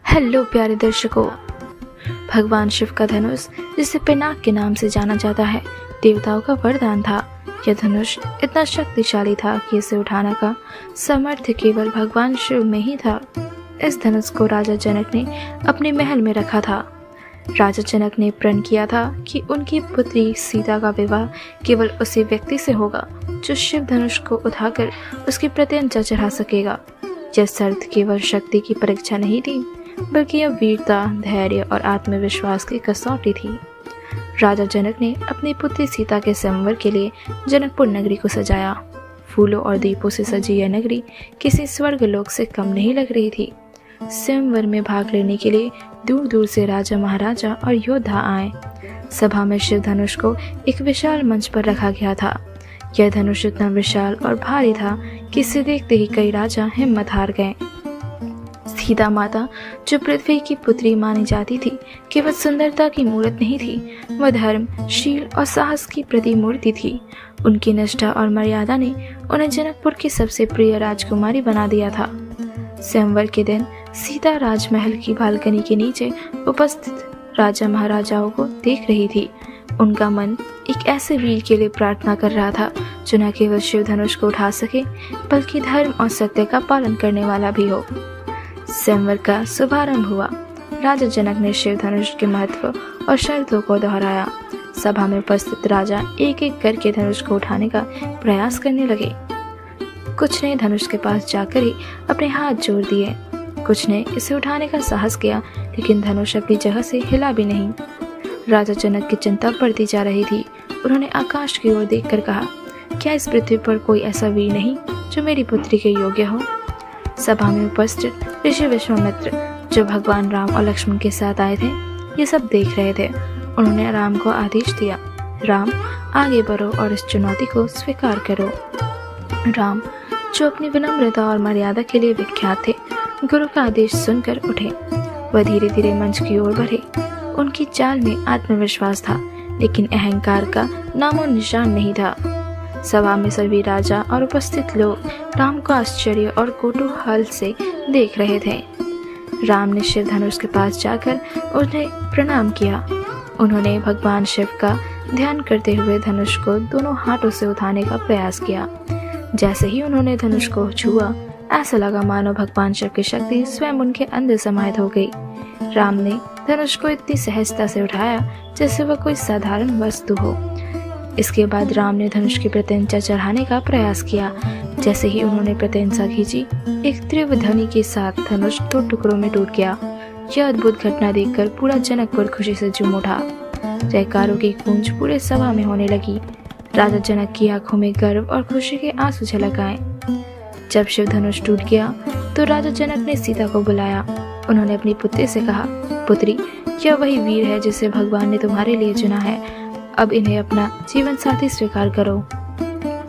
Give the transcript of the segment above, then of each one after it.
Hello प्यारे दर्शकों। भगवान शिव का धनुष, जिसे पिनाक के नाम से जाना जाता है, देवताओं का वरदान था। यह धनुष इतना शक्तिशाली था कि इसे उठाने का सामर्थ्य केवल भगवान शिव में ही था। इस धनुष को राजा जनक ने अपने महल में रखा था। राजा जनक ने प्रण किया था कि उनकी पुत्री सीता का विवाह केवल उसी व्यक्ति से होगा जो शिव धनुष को उठाकर उसकी प्रत्यंचा चढ़ा सकेगा। यह शर्त केवल शक्ति की परीक्षा नहीं थी, बल्कि यह वीरता, धैर्य और आत्मविश्वास की कसौटी थी। राजा जनक ने अपनी पुत्री सीता के स्वयंवर के लिए जनकपुर नगरी को सजाया। फूलों और दीपों से सजी यह नगरी किसी स्वर्ग लोक से कम नहीं लग रही थी। स्वयंवर में भाग लेने के लिए दूर दूर से राजा, महाराजा और योद्धा आए। सभा में शिव धनुष को एक विशाल मंच पर रखा गया था। यह धनुष इतना विशाल और भारी था कि इसे देखते ही कई राजा हिम्मत हार गए। सीता माता, जो पृथ्वी की पुत्री मानी जाती थी, केवल सुंदरता की मूर्त नहीं थी, वह धर्म, शील और साहस की प्रतिमूर्ति थी। उनकी निष्ठा और मर्यादा ने उन्हें जनकपुर की सबसे प्रिय राजकुमारी बना दिया था। स्वयंवर के दिन सीता राजमहल की बालकनी के नीचे उपस्थित राजा महाराजाओं को देख रही थी। उनका मन एक ऐसे वीर के लिए प्रार्थना कर रहा था जो न केवल शिव धनुष को उठा सके, बल्कि धर्म और सत्य का पालन करने वाला भी हो। स्वयंवर का शुभारंभ हुआ। राजा जनक ने शिव धनुष के महत्व और शर्तों को दोहराया। सभा में उपस्थित राजा एक एक करके धनुष को उठाने का प्रयास करने लगे। कुछ ने धनुष के पास जाकर ही अपने हाथ जोड़ दिए, कुछ ने इसे उठाने का साहस किया, लेकिन धनुष अपनी जगह से हिला भी नहीं। राजा जनक की चिंता बढ़ती जा रही थी। उन्होंने आकाश की ओर देखकर कहा, क्या इस पृथ्वी पर कोई ऐसा वीर नहीं जो मेरी पुत्री के योग्य हो? सभा में उपस्थित ऋषि विश्वामित्र, जो भगवान राम और लक्ष्मण के साथ आए थे, ये सब देख रहे थे। उन्होंने राम को आदेश दिया, राम आगे बढ़ो और इस चुनौती को स्वीकार करो। राम, जो अपनी विनम्रता और मर्यादा के लिए विख्यात थे, गुरु का आदेश सुनकर उठे। वह धीरे धीरे मंच की ओर बढ़े। उनकी चाल में आत्मविश्वास था, लेकिन अहंकार का नामो निशान नहीं था। सभा में सभी राजा और उपस्थित लोग राम को आश्चर्य और कौतूहल से देख रहे थे। राम ने शिव धनुष के पास जाकर उन्हें प्रणाम किया। उन्होंने भगवान शिव का ध्यान करते हुए धनुष को दोनों हाथों से उठाने का प्रयास किया। जैसे ही उन्होंने धनुष को छुआ, ऐसा लगा मानो भगवान शिव की शक्ति स्वयं उनके अंदर समाहित हो गई। राम ने धनुष को इतनी सहजता से उठाया जैसे वह कोई साधारण वस्तु हो। इसके बाद राम ने धनुष की प्रत्यंचा चढ़ाने का प्रयास किया। जैसे ही उन्होंने प्रत्यंचा खींची, एक तीव्र ध्वनि के साथ धनुष 2 टुकड़ों में टूट गया। यह अद्भुत घटना देखकर पूरा जनकपुर खुशी से झूम उठा। जयकारों की गूंज पूरे सभा में होने लगी। राजा जनक की आंखों में गर्व और खुशी के आंसू झलक आए। जब शिव धनुष टूट गया तो राजा जनक ने सीता को बुलाया। उन्होंने अपनी पुत्री से कहा, पुत्री, यह वही वीर है जिसे भगवान ने तुम्हारे लिए चुना है। अब इन्हें अपना जीवन साथी स्वीकार करो।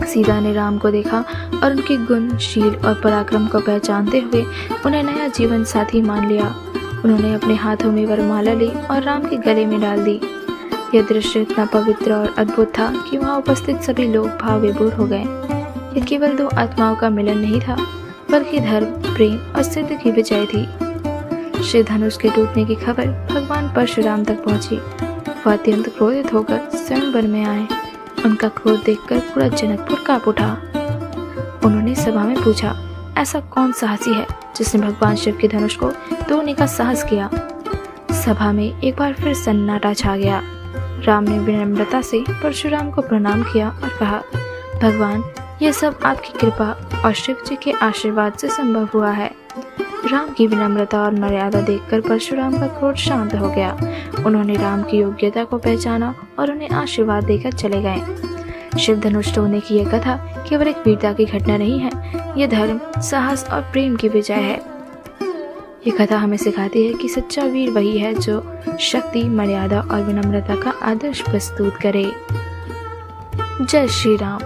सीता ने राम को देखा और उनके गुण, शील और पराक्रम को पहचानते हुए उन्हें नया जीवन साथी मान लिया। उन्होंने अपने हाथों में वरमाला ली और राम के गले में डाल दी। यह दृश्य इतना पवित्र और अद्भुत था कि वहाँ उपस्थित सभी लोग भाव विभोर हो गए। यह केवल 2 आत्माओं का मिलन नहीं था, बल्कि धर्म, प्रेम और सिद्ध की विजय थी। शिव धनुष के टूटने की खबर भगवान परशुराम तक पहुंची। वह अत्यंत क्रोधित होकर स्वयंवर में आए। उनका क्रोध देखकर पूरा जनकपुर कांप उठा। उन्होंने सभा में पूछा, ऐसा कौन साहसी है जिसने भगवान शिव के धनुष को तोड़ने का साहस किया? सभा में एक बार फिर सन्नाटा छा गया। राम ने विनम्रता से परशुराम को प्रणाम किया और कहा, भगवान, यह सब आपकी कृपा और शिव जी के आशीर्वाद से संभव हुआ है। राम की विनम्रता और मर्यादा देखकर परशुराम का क्रोध शांत हो गया। उन्होंने राम की योग्यता को पहचाना और उन्हें आशीर्वाद देकर चले गए। शिव धनुष तोड़ने की यह कथा केवल एक वीरता की घटना नहीं है, यह धर्म, साहस और प्रेम की विजय है। यह कथा हमें सिखाती है कि सच्चा वीर वही है जो शक्ति, मर्यादा और विनम्रता का आदर्श प्रस्तुत करे। जय श्री राम।